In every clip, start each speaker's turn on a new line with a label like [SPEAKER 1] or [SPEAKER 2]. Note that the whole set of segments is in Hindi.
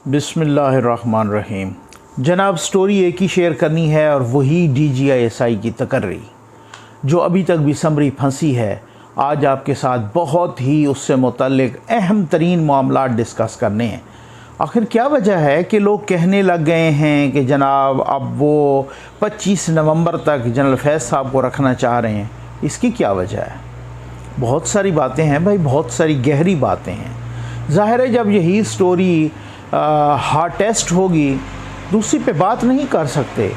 [SPEAKER 1] बिस्मिल्लाहिर्रहमानिर्रहीम। जनाब, स्टोरी एक ही शेयर करनी है और वही DGISI की तकर्री जो अभी तक भी समरी फंसी है। आज आपके साथ बहुत ही उससे मुतल्लिक अहम तरीन मामला डिस्कस करने हैं। आखिर क्या वजह है कि लोग कहने लग गए हैं कि जनाब अब वो 25 नवंबर तक जनरल फैज़ साहब को रखना चाह रहे हैं। इसकी क्या वजह है? बहुत सारी बातें हैं भाई, बहुत सारी गहरी बातें हैं। ज़ाहिर है जब यही स्टोरी हार्ड टेस्ट होगी दूसरी पे बात नहीं कर सकते।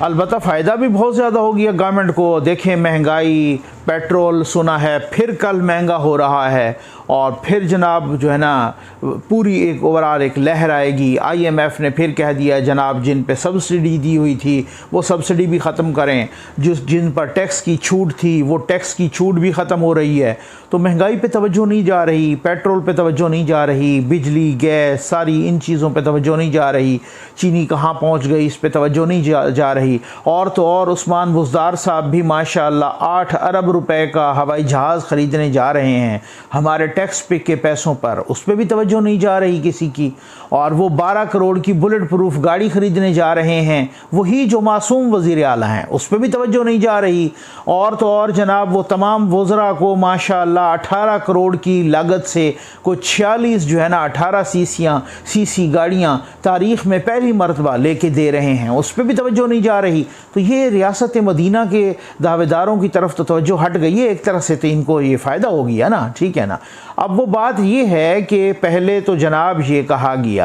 [SPEAKER 1] अलबत्ता फ़ायदा भी बहुत ज़्यादा हो गया गवर्नमेंट को। देखें, महंगाई, पेट्रोल सुना है फिर कल महंगा हो रहा है और फिर जनाब जो है ना पूरी एक ओवरऑल एक लहर आएगी। IMF ने फिर कह दिया जनाब जिन पे सब्सिडी दी हुई थी वो सब्सिडी भी ख़त्म करें, जिन पर टैक्स की छूट थी वो टैक्स की छूट भी ख़त्म हो रही है। तो महंगाई पे तवज्जो नहीं जा रही, पेट्रोल पे तवज्जो नहीं जा रही, बिजली, गैस, सारी इन चीज़ों पे तवज्जो नहीं जा रही। चीनी कहाँ पहुँच गई इस पे तवज्जो नहीं जा रही। और तो और उस्मान बुज़दार साहब भी माशाअल्लाह 8 अरब रुपए का हवाई जहाज़ ख़रीदने जा रहे हैं हमारे टैक्स पे के पैसों पर, उस पर भी तवज्जो नहीं जा रही किसी की। और वो 12 करोड़ की बुलेट प्रूफ गाड़ी ख़रीदने जा रहे हैं, वही जो मासूम वज़ीर आला हैं, उस पर भी तवज्जो नहीं जा रही। और तो और जनाब वो तमाम वज़रा को माशाअल्लाह 18 करोड़ की लागत से कुछ 46 जो है ना 18 सीसी गाड़ियाँ तारीख़ में पहली मरतबा लेके दे रहे हैं, उस पर भी तवज्जो नहीं जा रही। तो ये रियासत मदीना के दावेदारों की तरफ तो तवज्जो हट गई है एक तरह से, तो इनको ये फ़ायदा हो गया ना, ठीक है ना। अब वो बात ये है कि पहले तो जनाब ये कहा गया,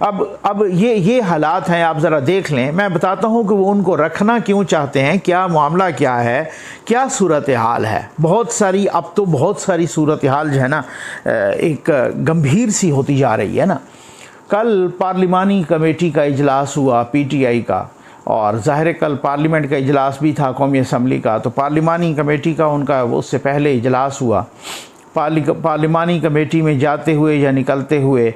[SPEAKER 1] अब ये हालात हैं, आप ज़रा देख लें। मैं बताता हूँ कि वो उनको रखना क्यों चाहते हैं, क्या मामला क्या है, क्या सूरत हाल है। बहुत सारी अब तो बहुत सारी सूरत हाल जो है ना एक गंभीर सी होती जा रही है ना। कल पार्लिमानी कमेटी का इजलास हुआ PTI का, और ज़ाहिर कल पार्लियामेंट का इजलास भी था कौमी असम्बली का। तो पार्लिमानी कमेटी का उनका उससे पहले इजलास हुआ। पार्लिमानी कमेटी में जाते हुए या निकलते हुए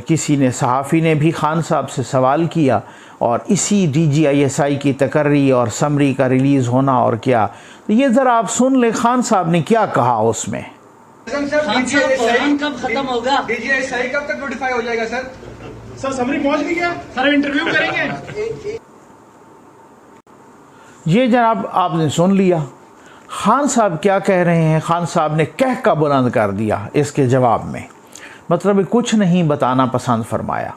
[SPEAKER 1] किसी ने सहाफ़ी ने भी खान साहब से सवाल किया और इसी DGISI की तकर्री और समरी का रिलीज़ होना और क्या। तो ये ज़रा आप सुन ले खान साहब ने क्या कहा उसमें।
[SPEAKER 2] कब खत्म होगा?
[SPEAKER 3] DGISI कब तक नोटिफाई हो जाएगा सर?
[SPEAKER 4] सर समरी पहुंच गई क्या? सर इंटरव्यू करेंगे।
[SPEAKER 1] ये जनाब आपने सुन लिया खान साहब क्या कह रहे हैं। खान साहब ने कह का बुलंद कर दिया इसके जवाब में, मतलब कुछ नहीं बताना पसंद फरमाया।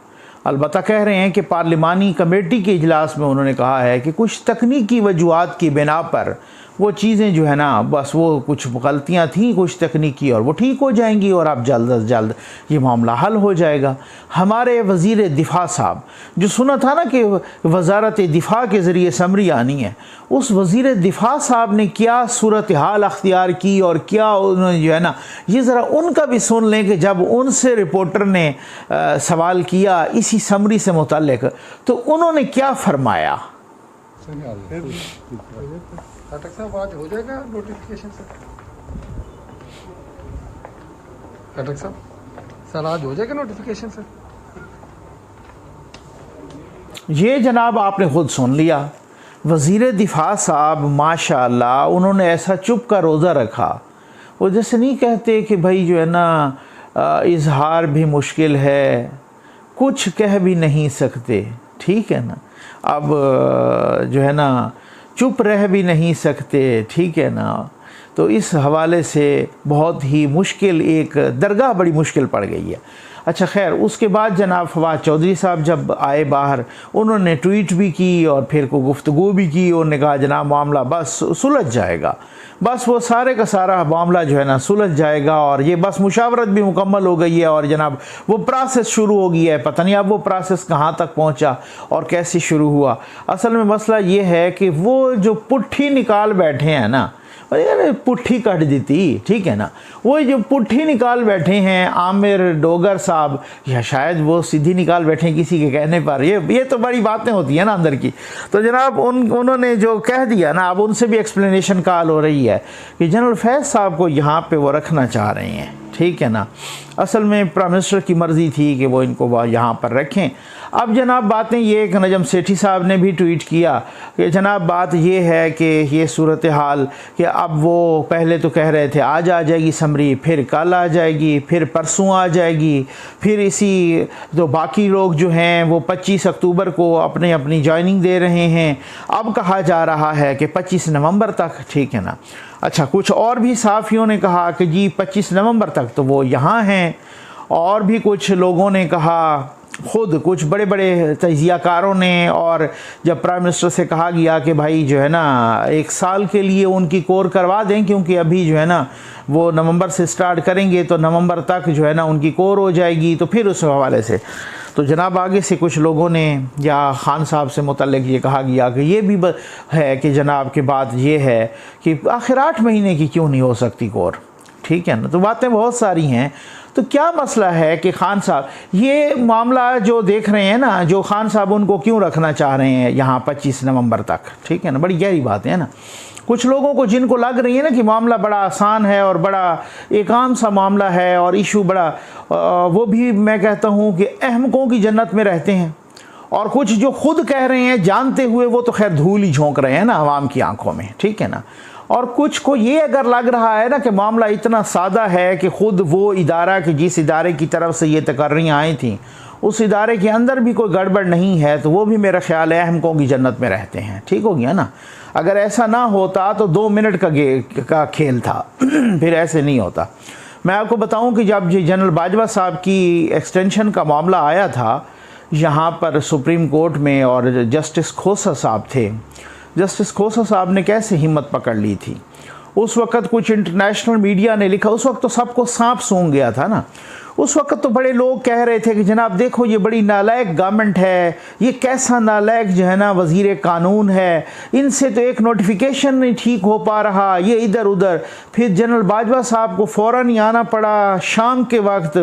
[SPEAKER 1] अलबत्ता कह रहे हैं कि पार्लिमानी कमेटी के इजलास में उन्होंने कहा है कि कुछ तकनीकी वजूहात की बिना पर वो चीज़ें जो है ना बस वो कुछ गलतियां थी कुछ तकनीकी और वो ठीक हो जाएंगी और अब जल्द अज जल्द ये मामला हल हो जाएगा। हमारे वज़ीर दिफ़ा साहब जो सुना था ना कि वज़ारत दिफ़ा के ज़रिए समरी आनी है, उस वज़ीर दिफ़ा साहब ने क्या सूरत हाल अख्तियार की और क्या उन्होंने जो है ना ये ज़रा उनका भी सुन लें कि जब उनसे रिपोर्टर ने सवाल किया इसी समरी से मुतल्लिक तो उन्होंने क्या फरमाया।
[SPEAKER 3] खटक साहब आज हो जाएगा नोटिफिकेशन सर? खटक साहब सर आज हो जाएगा नोटिफिकेशन सर?
[SPEAKER 1] ये जनाब आपने खुद सुन लिया। वज़ीर दिफ़ा साहब माशाअल्लाह उन्होंने ऐसा चुप का रोज़ा रखा। वो जैसे नहीं कहते कि भाई जो है ना इजहार भी मुश्किल है, कुछ कह भी नहीं सकते, ठीक है ना। अब जो है ना चुप रह भी नहीं सकते, ठीक है ना। तो इस हवाले से बहुत ही मुश्किल एक दरगाह बड़ी मुश्किल पड़ गई है। अच्छा खैर, उसके बाद जनाब फवाद चौधरी साहब जब आए बाहर उन्होंने ट्वीट भी की और फिर को गुफ्तगू भी की। उन्होंने कहा जनाब मामला बस सुलझ जाएगा, बस वो सारे का सारा मामला जो है ना सुलझ जाएगा और ये बस मुशावरत भी मुकम्मल हो गई है और जनाब वो प्रोसेस शुरू हो गई है। पता नहीं अब वो प्रोसेस कहाँ तक पहुँचा और कैसे शुरू हुआ। असल में मसला ये है कि वो जो पुट्ठी निकाल बैठे हैं ना, अरे पुट्ठी कट दी थी, ठीक है ना। वो जो पुट्ठी निकाल बैठे हैं आमिर डोगर साहब, या शायद वो सीधी निकाल बैठे हैं किसी के कहने पर। ये तो बड़ी बातें होती हैं ना अंदर की। तो जनाब उन्होंने जो कह दिया ना, अब उनसे भी एक्सप्लेनेशन कॉल हो रही है कि जनरल फैज़ साहब को यहाँ पे वो रखना चाह रहे हैं। ठीक है ना। असल में प्राइम मिनिस्टर की मर्ज़ी थी कि वो इनको यहाँ पर रखें। अब जनाब बातें ये कि नजम सेठी साहब ने भी ट्वीट किया कि जनाब बात ये है कि ये सूरत हाल कि अब वो पहले तो कह रहे थे आज आ जाएगी समरी, फिर कल आ जाएगी, फिर परसों आ जाएगी, फिर इसी तो बाकी लोग जो हैं वो 25 अक्टूबर को अपनी अपनी ज्वाइनिंग दे रहे हैं। अब कहा जा रहा है कि 25 नवंबर तक, ठीक है ना। अच्छा, कुछ और भी सहाफ़ियों ने कहा कि जी 25 नवंबर तक तो वो यहाँ हैं, और भी कुछ लोगों ने कहा, ख़ुद कुछ बड़े बड़े तजियाकारों ने, और जब प्राइम मिनिस्टर से कहा गया कि भाई जो है ना 1 साल के लिए उनकी कोर करवा दें, क्योंकि अभी जो है ना वो नवंबर से स्टार्ट करेंगे तो नवंबर तक जो है ना उनकी कोर हो जाएगी, तो फिर उस हवाले से तो जनाब आगे से कुछ लोगों ने या ख़ान साहब से मुतल्लिक़ ये कहा गया कि ये भी है कि जनाब की बात ये है कि आखिर 8 महीने की क्यों नहीं हो सकती कोर, ठीक है ना। तो बातें बहुत सारी हैं। तो क्या मसला है कि ख़ान साहब ये मामला जो देख रहे हैं ना, जो ख़ान साहब उनको क्यों रखना चाह रहे हैं यहाँ 25 नवंबर तक, ठीक है ना। बड़ी गहरी बात है ना। कुछ लोगों को जिनको लग रही है ना कि मामला बड़ा आसान है और बड़ा एक आम सा मामला है और इशू बड़ा, वो भी मैं कहता हूँ कि अहमकों की जन्नत में रहते हैं। और कुछ जो खुद कह रहे हैं जानते हुए, वो तो खैर धूल ही झोंक रहे हैं ना आवाम की आंखों में, ठीक है ना। और कुछ को ये अगर लग रहा है ना कि मामला इतना सादा है कि ख़ुद वो इदारा कि जिस इदारे की तरफ से ये तकर्रियाँ आई थी उस इदारे के अंदर भी कोई गड़बड़ नहीं है, तो वो भी मेरा ख्याल है अहमकों की जन्नत में रहते हैं, ठीक हो गया ना। अगर ऐसा ना होता तो 2 मिनट का खेल था फिर ऐसे नहीं होता। मैं आपको बताऊं कि जब जनरल बाजवा साहब की एक्सटेंशन का मामला आया था यहाँ पर सुप्रीम कोर्ट में, और जस्टिस खोसा साहब थे, जस्टिस खोसा साहब ने कैसे हिम्मत पकड़ ली थी। उस वक़्त कुछ इंटरनेशनल मीडिया ने लिखा, उस वक्त तो सबको सांप सूंघ गया था ना। उस वक्त तो बड़े लोग कह रहे थे कि जनाब देखो ये बड़ी नालायक गवर्नमेंट है, ये कैसा नालायक जो है ना वज़ीर कानून है, इनसे तो एक नोटिफिकेशन नहीं ठीक हो पा रहा, ये इधर उधर। फिर जनरल बाजवा साहब को फ़ौरन ही आना पड़ा शाम के वक्त,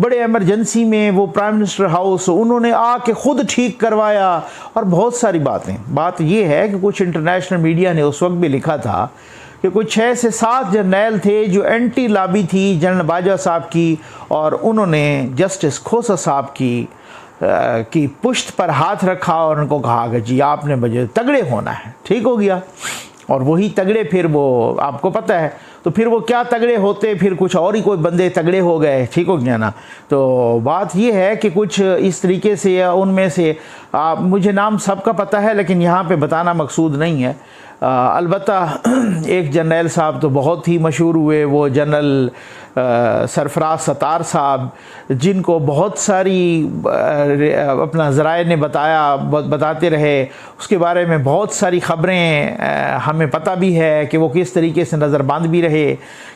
[SPEAKER 1] बड़े एमरजेंसी में वो प्राइम मिनिस्टर हाउस, उन्होंने आके ख़ुद ठीक करवाया, और बहुत सारी बातें। बात ये है कि कुछ इंटरनेशनल मीडिया ने उस वक्त भी लिखा था कि कुछ 6 से 7 जर्नैल थे जो एंटी लॉबी थी जनरल बाजवा साहब की, और उन्होंने जस्टिस खोसा साहब की पुश्त पर हाथ रखा और उनको कहा कि जी आपने मुझे तगड़े होना है, ठीक हो गया। और वही तगड़े फिर वो आपको पता है, तो फिर वो क्या तगड़े होते, फिर कुछ और ही कोई बंदे तगड़े हो गए, ठीक हो गया ना। तो बात ये है कि कुछ इस तरीके से, या उनमें से मुझे नाम सबका पता है लेकिन यहाँ पे बताना मकसूद नहीं है। अलबत्ता एक जर्नैल साहब तो बहुत ही मशहूर हुए, वो जनरल सरफराज सत्तार साहब, जिनको बहुत सारी अपना ज़राए ने बताते रहे, उसके बारे में बहुत सारी ख़बरें हमें पता भी है कि वो किस तरीके से नज़रबंद भी रहे,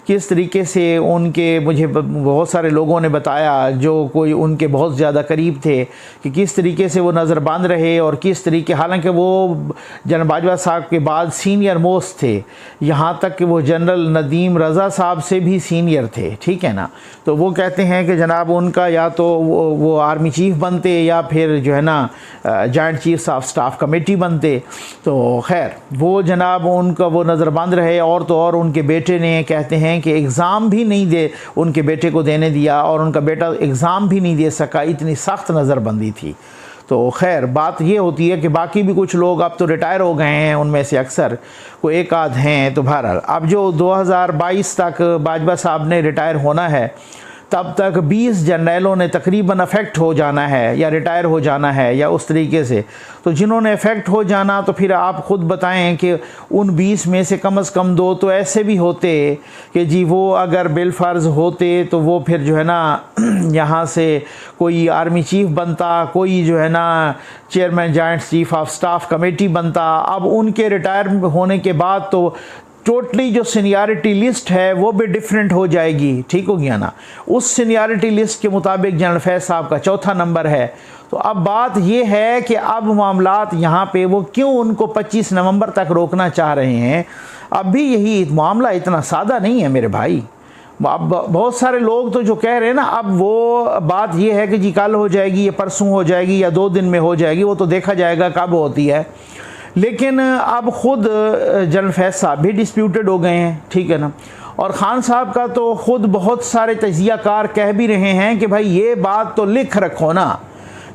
[SPEAKER 1] किस तरीके से उनके, मुझे बहुत सारे लोगों ने बताया जो कोई उनके बहुत ज़्यादा करीब थे, कि किस तरीके से वो नज़रबंद रहे, और किस तरीके, हालांकि वो जनरल बाजवा साहब के बाद सीनियर मोस्ट थे, यहाँ तक कि वो जनरल नदीम रज़ा साहब से भी सीनियर थे, ठीक है ना। तो वो कहते हैं कि जनाब उनका या तो वो आर्मी चीफ़ बनते या फिर जो है ना joint chiefs of staff committee बनते। तो खैर वो जनाब उनका वो नज़रबंद रहे, और तो और उनके बेटे ने कहते हैं कि एग्ज़ाम भी नहीं दे उनके बेटे को देने दिया, और उनका बेटा एग्ज़ाम भी नहीं दे सका, इतनी सख्त नज़रबंदी थी। तो खैर बात ये होती है कि बाकी भी कुछ लोग अब तो रिटायर हो गए हैं, उनमें से अक्सर कोई एक आध हैं। तो बहरहाल अब जो 2022 तक बाजवा साहब ने रिटायर होना है, तब तक 20 जर्नैलों ने तकरीबन अफेक्ट हो जाना है या रिटायर हो जाना है या उस तरीके से। तो जिन्होंने अफेक्ट हो जाना, तो फिर आप ख़ुद बताएं कि उन 20 में से कम 2 तो ऐसे भी होते कि जी वो अगर बिलफ़र्ज़ होते तो वो फिर जो है ना यहाँ से कोई आर्मी चीफ़ बनता, कोई जो है ना chairman joint chief of staff committee बनता। अब उनके रिटायर होने के बाद तो टोटली जो सीनियरिटी लिस्ट है वो भी डिफरेंट हो जाएगी, ठीक हो गया ना। उस सीनियरिटी लिस्ट के मुताबिक जनरल फैज़ साहब का 4था नंबर है। तो अब बात ये है कि अब मामलात यहाँ पे वो क्यों उनको 25 नवंबर तक रोकना चाह रहे हैं। अब भी यही मामला इतना सादा नहीं है मेरे भाई। अब बहुत सारे लोग तो जो कह रहे हैं ना, अब वो बात ये है कि जी कल हो जाएगी या परसों हो जाएगी या 2 दिन में हो जाएगी, वो तो देखा जाएगा कब होती है। लेकिन अब ख़ुद जनरल फैज़ साहब भी डिस्प्यूटेड हो गए हैं, ठीक है ना। और ख़ान साहब का तो ख़ुद बहुत सारे तजियाकार कह भी रहे हैं कि भाई ये बात तो लिख रखो ना,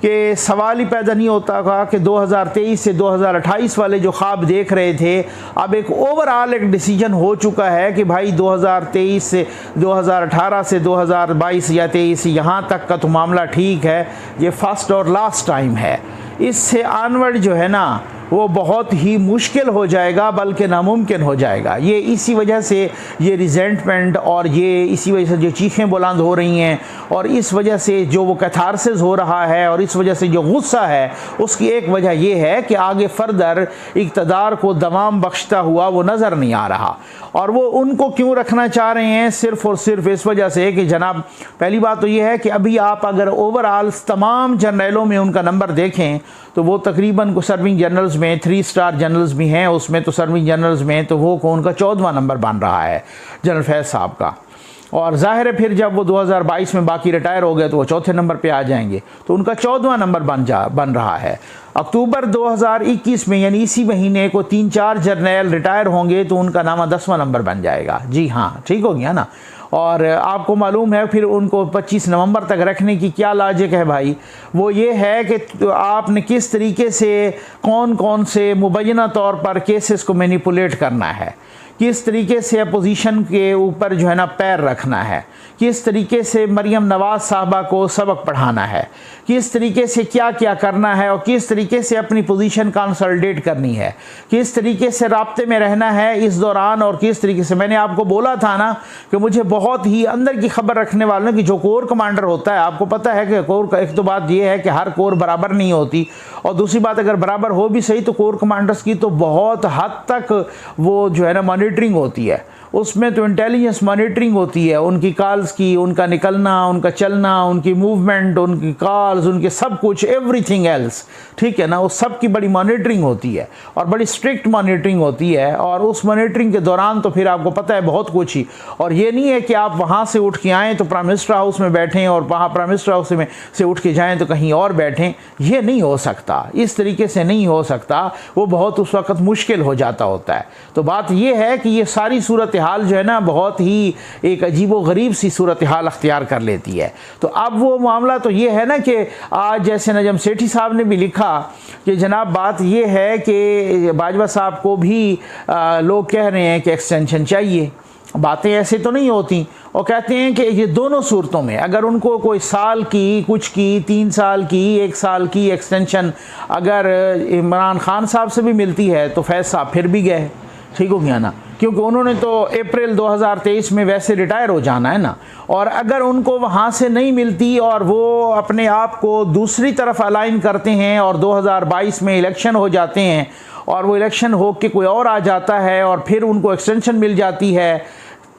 [SPEAKER 1] कि सवाल ही पैदा नहीं होता था कि 2023 से 2028 वाले जो ख्वाब देख रहे थे, अब एक ओवरऑल एक डिसीजन हो चुका है कि भाई 2023 से 2018 से 2022 या 23 यहाँ तक का तो मामला ठीक है, ये फर्स्ट और लास्ट टाइम है। इससे आनवर्ड जो है ना वो बहुत ही मुश्किल हो जाएगा, बल्कि नामुमकिन हो जाएगा। ये इसी वजह से ये रिजेंटमेंट और ये इसी वजह से जो चीखें बुलंद हो रही हैं और इस वजह से जो वो कैथारसिस हो रहा है और इस वजह से जो गुस्सा है, उसकी एक वजह ये है कि आगे फर्दर इक़्तिदार को दमाम बख्शता हुआ वो नज़र नहीं आ रहा। और वो उनको क्यों रखना चाह रहे हैं? सिर्फ़ और सिर्फ इस वजह से कि जनाब, पहली बात तो ये है कि अभी आप अगर ओवरऑल तमाम जनरलों में उनका नंबर देखें तो वो तकरीबन को सर्विंग जनरल्स में 3 स्टार जनरल्स भी हैं उसमें, तो सर्विंग जनरल्स में तो वो उनका 14वां नंबर बन रहा है जनरल फैज़ साहब का। और ज़ाहिर है फिर जब वो 2022 में बाकी रिटायर हो गए तो वो चौथे नंबर पे आ जाएंगे, तो उनका 14वां नंबर बन रहा है। अक्टूबर 2021 में यानी इसी महीने को 3-4 जर्नल रिटायर होंगे तो उनका नामा 10वां नंबर बन जाएगा। जी हाँ, ठीक हो गया ना। और आपको मालूम है फिर उनको 25 नवंबर तक रखने की क्या लॉजिक है भाई? वो ये है कि आपने किस तरीके से कौन कौन से मुबैना तौर पर केसेस को मैनिपुलेट करना है, किस तरीके से अपोजिशन के ऊपर जो है ना पैर रखना है, किस तरीके से मरियम नवाज़ साहबा को सबक पढ़ाना है, किस तरीके से क्या क्या करना है और किस तरीके से अपनी पोजीशन कंसोलिडेट करनी है, किस तरीके से राब्ते में रहना है इस दौरान, और किस तरीके से मैंने आपको बोला था ना कि मुझे बहुत ही अंदर की खबर रखने वालों की जो कोर कमांडर होता है, आपको पता है कि कोर का एक तो बात यह है कि हर कोर बराबर नहीं होती, और दूसरी बात अगर बराबर हो भी सही तो कोर कमांडर्स की तो बहुत हद तक वो जो है ना मॉनिटरिंग होती है, उसमें तो इंटेलिजेंस मॉनिटरिंग होती है, उनकी कॉल्स की, उनका निकलना, उनका चलना, उनकी मूवमेंट, उनकी कॉल्स, उनके सब कुछ, एवरीथिंग एल्स, ठीक है ना, उस सब की बड़ी मॉनिटरिंग होती है और बड़ी स्ट्रिक्ट मॉनिटरिंग होती है। और उस मॉनिटरिंग के दौरान तो फिर आपको पता है बहुत कुछ ही, और ये नहीं है कि आप वहाँ से उठ के आएँ तो प्राइम मिनिस्टर हाउस में बैठें और वहाँ प्राइम मिनिस्टर हाउस में से उठ के जाएँ तो कहीं और बैठें, ये नहीं हो सकता, इस तरीके से नहीं हो सकता, वो बहुत उस वक्त मुश्किल हो जाता होता है। तो बात ये है कि ये सारी सूरत हाल जो है ना बहुत ही एक अजीबो गरीब सी सूरत हाल अख्तियार कर लेती है। तो अब वो मामला तो ये है ना कि आज जैसे नजम सेठी साहब ने भी लिखा कि जनाब बात ये है कि बाजवा साहब को भी लोग कह रहे हैं कि एक्सटेंशन चाहिए। बातें ऐसे तो नहीं होती, और कहते हैं कि ये दोनों सूरतों में अगर उनको कोई साल की, कुछ की, 3 साल की, 1 साल की एक्सटेंशन अगर इमरान खान साहब से भी मिलती है तो फैज़ साहब फिर भी गए, ठीक हो गया ना, क्योंकि उन्होंने तो अप्रैल 2023 में वैसे रिटायर हो जाना है ना। और अगर उनको वहाँ से नहीं मिलती और वो अपने आप को दूसरी तरफ अलाइन करते हैं और 2022 में इलेक्शन हो जाते हैं और वो इलेक्शन हो के कोई और आ जाता है और फिर उनको एक्सटेंशन मिल जाती है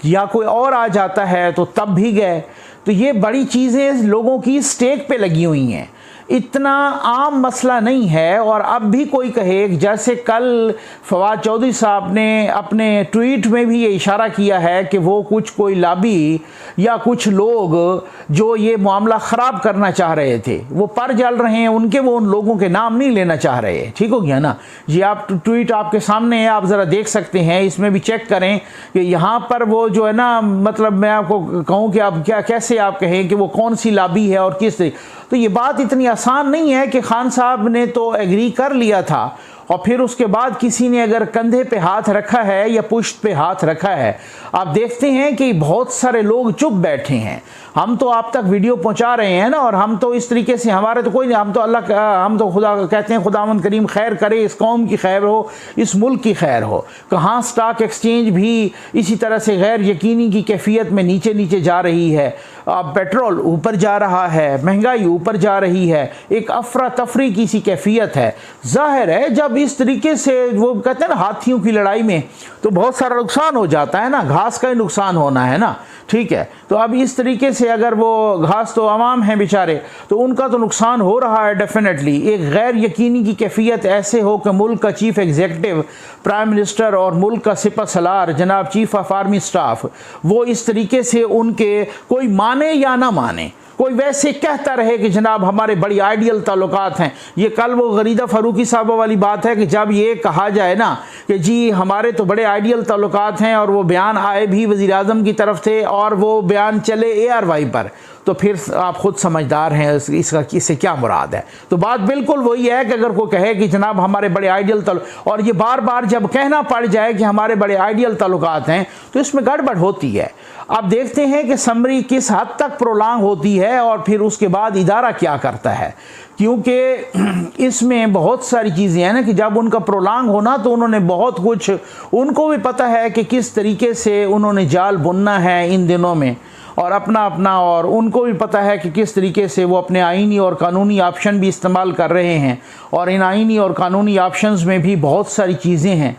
[SPEAKER 1] या कोई और आ जाता है तो तब भी गए। तो ये बड़ी चीज़ें लोगों की स्टेक पे लगी हुई हैं, इतना आम मसला नहीं है। और अब भी कोई कहे, जैसे कल फवाद चौधरी साहब ने अपने ट्वीट में भी ये इशारा किया है कि वो कोई लॉबी या कुछ लोग जो ये मामला ख़राब करना चाह रहे थे वो पर जल रहे हैं उनके, वो उन लोगों के नाम नहीं लेना चाह रहे, ठीक हो गया ना। ये आप ट्वीट आपके सामने है, आप ज़रा देख सकते हैं, इसमें भी चेक करें कि यहाँ पर वो जो है ना, मतलब मैं आपको कहूँ कि आप कैसे आप कहें कि वो कौन सी लॉबी है और किस तरीके। तो ये बात इतनी आसान नहीं है कि खान साहब ने तो एग्री कर लिया था और फिर उसके बाद किसी ने अगर कंधे पे हाथ रखा है या पुश्त पे हाथ रखा है। आप देखते हैं कि बहुत सारे लोग चुप बैठे हैं। हम तो आप तक वीडियो पहुंचा रहे हैं ना, और हम तो इस तरीके से, हमारे तो कोई नहीं, हम तो अल्लाह, हम तो खुदा कहते हैं खुदावंद करीम खैर करे, इस कौम की खैर हो, इस मुल्क की खैर हो। कहाँ स्टॉक एक्सचेंज भी इसी तरह से गैर यकीनी की कैफियत में नीचे नीचे जा रही है, पेट्रोल ऊपर जा रहा है, महंगाई ऊपर जा रही है, एक अफरा तफरी की सी कैफियत है। जाहिर है जब इस तरीके से वो कहते हैं ना हाथियों की लड़ाई में तो बहुत सारा नुकसान हो जाता है ना, घास का ही नुकसान होना है ना, ठीक है। तो अब इस तरीके से अगर वो घास तो आवाम हैं बेचारे, तो उनका तो नुकसान हो रहा है डेफिनेटली। एक गैर यकीनी की कैफियत ऐसे हो कि मुल्क का चीफ एग्जीक्यूटिव, प्राइम मिनिस्टर और मुल्क का सिपह सलार जनाब चीफ ऑफ आर्मी स्टाफ, वो इस तरीके से उनके कोई माने या ना माने, कोई वैसे कहता रहे कि जनाब हमारे बड़ी आइडियल ताल्लुकात हैं। ये कल वो गरीदा फ़ारूकी साहब वाली बात है कि जब ये कहा जाए ना कि जी हमारे तो बड़े आइडियल ताल्लुकात हैं, और वो बयान आए भी वज़ीर आज़म की तरफ थे और वो बयान चले ARY पर, तो फिर आप ख़ुद समझदार हैं इससे क्या मुराद है। तो बात बिल्कुल वही है कि अगर कोई कहे कि जनाब हमारे बड़े आइडियल और ये बार बार जब कहना पड़ जाए कि हमारे बड़े आइडियल ताल्लुकात हैं तो इसमें गड़बड़ होती है। अब देखते हैं कि समरी किस हद तक प्रोलॉन्ग होती है और फिर उसके बाद इदारा क्या करता है, क्योंकि इसमें बहुत सारी चीज़ें हैं ना कि जब उनका प्रोलॉन्ग होना तो उन्होंने बहुत कुछ, उनको भी पता है कि किस तरीके से उन्होंने जाल बुनना है इन दिनों में और अपना और उनको भी पता है कि किस तरीके से वो अपने आईनी और कानूनी ऑप्शन भी इस्तेमाल कर रहे हैं। और इन आईनी और कानूनी ऑप्शंस में भी बहुत सारी चीज़ें हैं।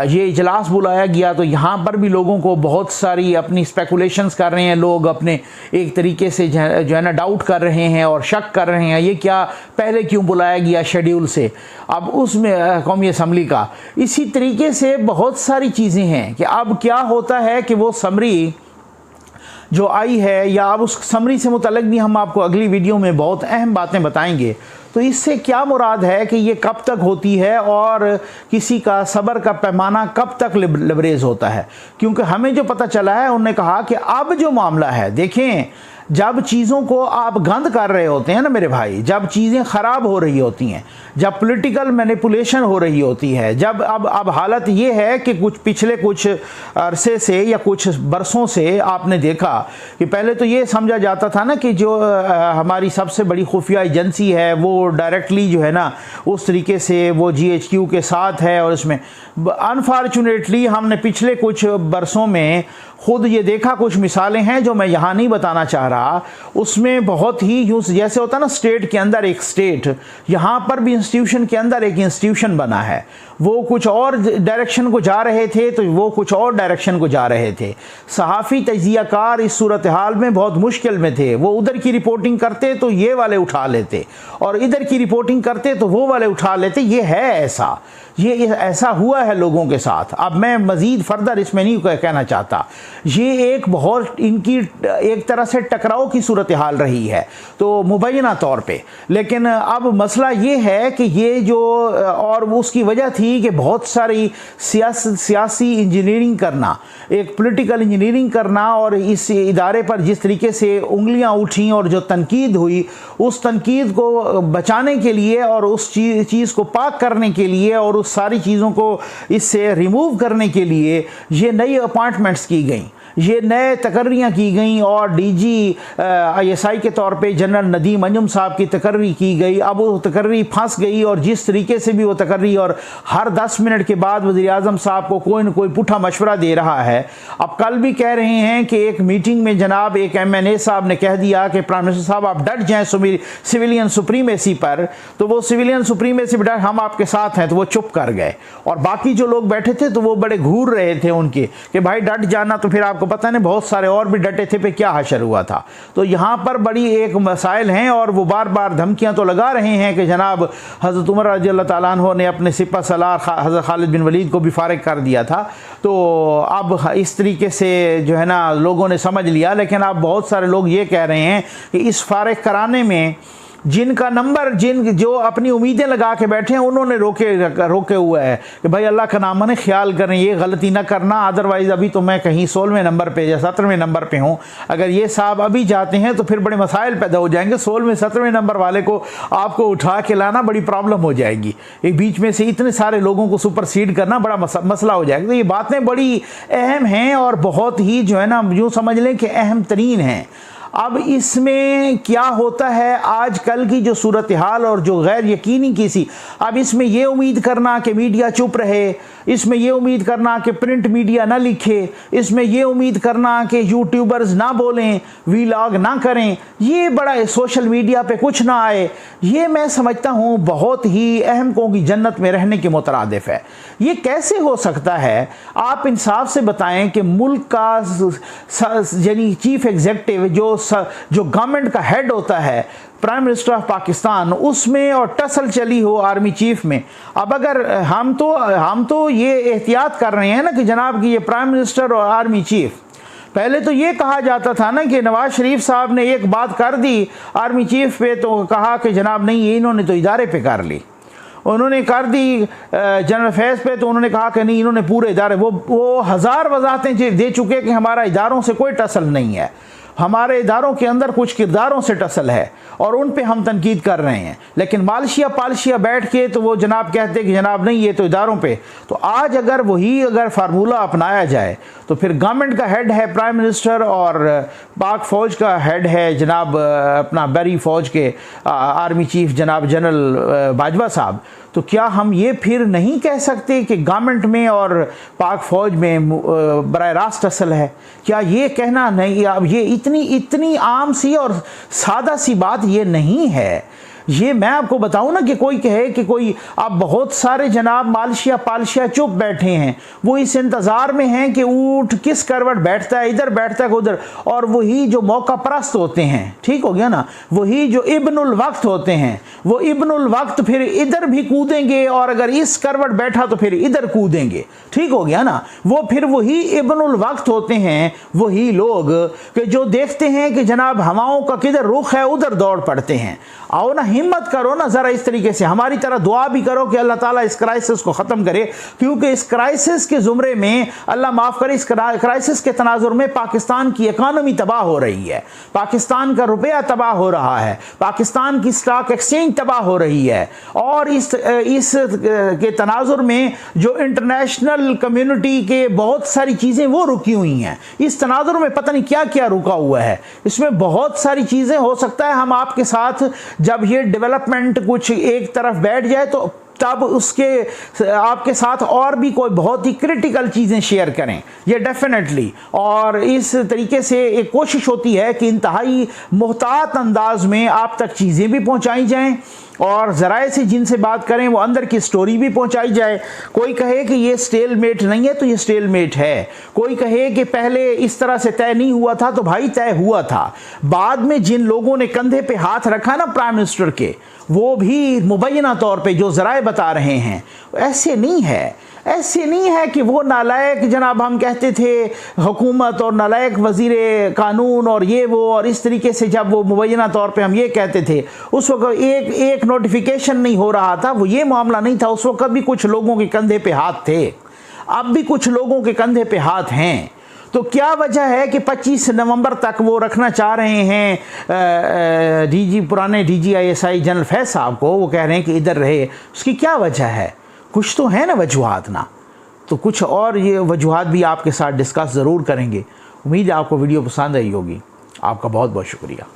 [SPEAKER 1] ये इजलास बुलाया गया तो यहाँ पर भी लोगों को बहुत सारी अपनी स्पेकुलेशंस कर रहे हैं, लोग अपने एक तरीके से जो है ना डाउट कर रहे हैं और शक कर रहे हैं ये क्या पहले क्यों बुलाया गया शेड्यूल से अब उसमें कौमी असम्बली का। इसी तरीके से बहुत सारी चीज़ें हैं कि अब क्या होता है कि वो समरी जो आई है, या अब उस समरी से मुतल्लिक भी हम आपको अगली वीडियो में बहुत अहम बातें बताएंगे। तो इससे क्या मुराद है कि ये कब तक होती है और किसी का सब्र का पैमाना कब तक लिबरेज होता है, क्योंकि हमें जो पता चला है उन्होंने कहा कि अब जो मामला है, देखें जब चीज़ों को आप गंद कर रहे होते हैं ना मेरे भाई, जब चीज़ें ख़राब हो रही होती हैं, जब पॉलिटिकल मैनिपुलेशन हो रही होती है, जब अब हालत ये है कि पिछले कुछ अरसे से या कुछ बरसों से आपने देखा कि पहले तो ये समझा जाता था ना कि जो हमारी सबसे बड़ी खुफिया एजेंसी है वो डायरेक्टली जो है ना उस तरीके से वो GHQ के साथ है। और इसमें अनफॉर्चुनेटली हमने पिछले कुछ बरसों में खुद ये देखा, कुछ मिसालें हैं जो मैं यहाँ नहीं बताना चाह रहा, उसमें बहुत ही यूँ जैसे होता है ना स्टेट के अंदर एक स्टेट, यहाँ पर भी इंस्टीट्यूशन के अंदर एक इंस्टीट्यूशन बना है। वो कुछ और डायरेक्शन को जा रहे थे तो वो कुछ और डायरेक्शन को जा रहे थे। सहाफ़ी तजियाकार इस सूरत हाल में बहुत मुश्किल में थे। वो उधर की रिपोर्टिंग करते तो ये वाले उठा लेते और इधर की रिपोर्टिंग करते तो वो वाले उठा लेते। ये है ऐसा, ये ऐसा हुआ है लोगों के साथ। अब मैं मज़ीद फर्दर इसमें नहीं कहना चाहता। ये एक बहुत इनकी एक तरह से टकराव की सूरत हाल रही है तो मुबैना तौर पे। लेकिन अब मसला ये है कि ये जो और उसकी वजह थी कि बहुत सारी सियासी इंजीनियरिंग करना, एक पॉलिटिकल इंजीनियरिंग करना, और इस इदारे पर जिस तरीके से उंगलियां उठी और जो तनकीद हुई उस तनकीद को बचाने के लिए और उस चीज़ को पाक करने के लिए और उस सारी चीज़ों को इससे रिमूव करने के लिए ये नई अपॉइंटमेंट्स की गई, ये नए तकर्रियाँ की गई और DG ISI के तौर पे जनरल नदीम अंजुम साहब की तकर्री की गई। अब वो तकर्री फंस गई और जिस तरीके से भी वो तकर्री, और हर 10 मिनट के बाद वज़ीर आज़म साहब को कोई न कोई पुठा मशवरा दे रहा है। अब कल भी कह रहे हैं कि एक मीटिंग में जनाब एक MNA साहब ने कह दिया कि प्राइम मिनिस्टर साहब आप डट जाएँ सिविलियन सुप्रीमेसी पर, तो वो सिविलियन सुप्रीमेसी पर हम आपके साथ हैं, तो वो चुप कर गए। और बाकी जो लोग बैठे थे तो वो बड़े घूर रहे थे उनके कि भाई डट जाना, तो फिर आपको पता नहीं बहुत सारे और भी डटे थे पे क्या हशर हुआ था। तो यहाँ पर बड़ी एक मसाइल हैं और वो बार बार धमकियाँ तो लगा रहे हैं कि जनाब हज़रत उमर रज़ी अल्लाह ताला अन्हु ने अपने सिपह सलार हज़रत खालिद बिन वलीद को भी फारिग कर दिया था। तो अब इस तरीके से जो है ना लोगों ने समझ लिया। लेकिन अब बहुत सारे लोग ये कह रहे हैं कि इस फारिग कराने में जिनका नंबर जो अपनी उम्मीदें लगा के बैठे हैं उन्होंने रोके हुए है कि भाई अल्लाह का नाम ने ख्याल करें, ये गलती ना करना, अदरवाइज़ अभी तो मैं कहीं 16वें नंबर पे या 17वें नंबर पे हूँ। अगर ये साहब अभी जाते हैं तो फिर बड़े मसाइल पैदा हो जाएंगे। 16वें 17वें नंबर वाले को आपको उठा के लाना बड़ी प्रॉब्लम हो जाएगी। एक बीच में से इतने सारे लोगों को सुपरसीड करना बड़ा मसला हो जाएगा। तो ये बातें बड़ी अहम हैं और बहुत ही जो है ना यूँ समझ लें कि अहम तरीन हैं। अब इसमें क्या होता है आजकल की जो सूरत हाल और जो गैर यकीनी किसी, अब इसमें ये उम्मीद करना कि मीडिया चुप रहे, इसमें ये उम्मीद करना कि प्रिंट मीडिया ना लिखे, इसमें ये उम्मीद करना कि यूट्यूबर्स ना बोलें, वीलॉग ना करें, ये बड़ा सोशल मीडिया पे कुछ ना आए, ये मैं समझता हूँ बहुत ही अहमकों की जन्नत में रहने के मुतरादिफ है। ये कैसे हो सकता है? आप इंसाफ से बताएं कि मुल्क का यानी चीफ एग्जीक्यूटिव जो गवर्नमेंट का हेड होता है, प्राइम मिनिस्टर ऑफ पाकिस्तान, उसमें और टसल चली हो आर्मी चीफ में। अब अगर हम तो ये एहतियात कर रहे हैं ना कि जनाब कि ये प्राइम मिनिस्टर और आर्मी चीफ, पहले तो ये कहा जाता था ना कि नवाज शरीफ साहब ने एक बात कर दी आर्मी चीफ पे तो कहा कि जनाब नहीं, ये इन्होंने तो इदारे पे कर ली। उन्होंने कर दी जनरल अफेयर्स पे तो उन्होंने कहा कि नहीं, इन्होंने पूरे इदारे, वो हज़ार वजाहतें दे चुके कि हमारा इदारों से कोई टसल नहीं है, हमारे इदारों के अंदर कुछ किरदारों से टसल है और उन पे हम तनकीद कर रहे हैं। लेकिन मालशिया पालशिया बैठ के तो वो जनाब कहते कि जनाब नहीं, ये तो इदारों पे। तो आज अगर फार्मूला अपनाया जाए तो फिर गवर्नमेंट का हेड है प्राइम मिनिस्टर और पाक फ़ौज का हेड है जनाब अपना बरी फ़ौज के आर्मी चीफ जनाब जनरल बाजवा साहब। तो क्या हम ये फिर नहीं कह सकते कि गवर्नमेंट में और पाक फ़ौज में बराह रास्त टसल है? क्या ये कहना नहीं, अब ये इतनी आम सी और सादा सी बात ये नहीं है। ये मैं आपको बताऊं ना कि कोई कहे कि कोई, आप बहुत सारे जनाब मालशिया पालशिया चुप बैठे हैं, वो इस इंतज़ार में हैं कि ऊँट किस करवट बैठता है, इधर बैठता है उधर, और वही जो मौका परस्त होते हैं, ठीक हो गया ना, वही जो इब्नुल वक्त होते हैं, वो इब्नुल वक्त फिर इधर भी कूदेंगे और अगर इस करवट बैठा तो फिर इधर कूदेंगे, ठीक हो गया ना। वो फिर वही इब्नुल वक्त होते हैं, वही लोग कि जो देखते हैं कि जनाब हवाओं का किधर रुख है उधर दौड़ पड़ते हैं। आओ ना, हिम्मत करो ना ज़रा, इस तरीके से हमारी तरह दुआ भी करो कि अल्लाह ताला इस क्राइसिस को ख़त्म करे, क्योंकि इस क्राइसिस के ज़ुमरे में, अल्लाह माफ़ करे, इस क्राइसिस के तनाजुर में पाकिस्तान की इकानमी तबाह हो रही है, पाकिस्तान का रुपया तबाह हो रहा है, पाकिस्तान की स्टॉक एक्सचेंज तबाह हो रही है, और इस के तनाजुर में जो इंटरनेशनल कम्युनिटी के बहुत सारी चीज़ें वो रुकी हुई हैं। इस तनाजुर में पता नहीं क्या क्या रुका हुआ है, इसमें बहुत सारी चीज़ें, हो सकता है हम आपके साथ जब ये डेवलपमेंट कुछ एक तरफ बैठ जाए तो तब उसके आपके साथ और भी कोई बहुत ही क्रिटिकल चीज़ें शेयर करें, ये डेफिनेटली। और इस तरीके से एक कोशिश होती है कि इंतहाई मुहतात अंदाज में आप तक चीज़ें भी पहुंचाई जाएं और ज़राए से जिनसे बात करें वो अंदर की स्टोरी भी पहुंचाई जाए। कोई कहे कि ये स्टेलमेट नहीं है तो ये स्टेलमेट है, कोई कहे कि पहले इस तरह से तय नहीं हुआ था, तो भाई तय हुआ था। बाद में जिन लोगों ने कंधे पे हाथ रखा ना प्राइम मिनिस्टर के, वो भी मुबैना तौर पे जो ज़राए बता रहे हैं, ऐसे नहीं है कि वो नालायक जनाब हम कहते थे हुकूमत और नालायक वज़ीर कानून और ये वो, और इस तरीके से जब वो मुबैना तौर पे हम ये कहते थे, उस वक्त एक नोटिफिकेशन नहीं हो रहा था, वो ये मामला नहीं था। उस वक्त भी कुछ लोगों के कंधे पे हाथ थे, अब भी कुछ लोगों के कंधे पे हाथ हैं। तो क्या वजह है कि 25 नवंबर तक वो रखना चाह रहे हैं पुराने DGISI जनरल फैज़ साहब को, वो कह रहे हैं कि इधर रहे, उसकी क्या वजह है? कुछ तो है ना वजूहात ना, तो कुछ और ये वजूहात भी आपके साथ डिस्कस ज़रूर करेंगे। उम्मीद है आपको वीडियो पसंद आई होगी। आपका बहुत बहुत शुक्रिया।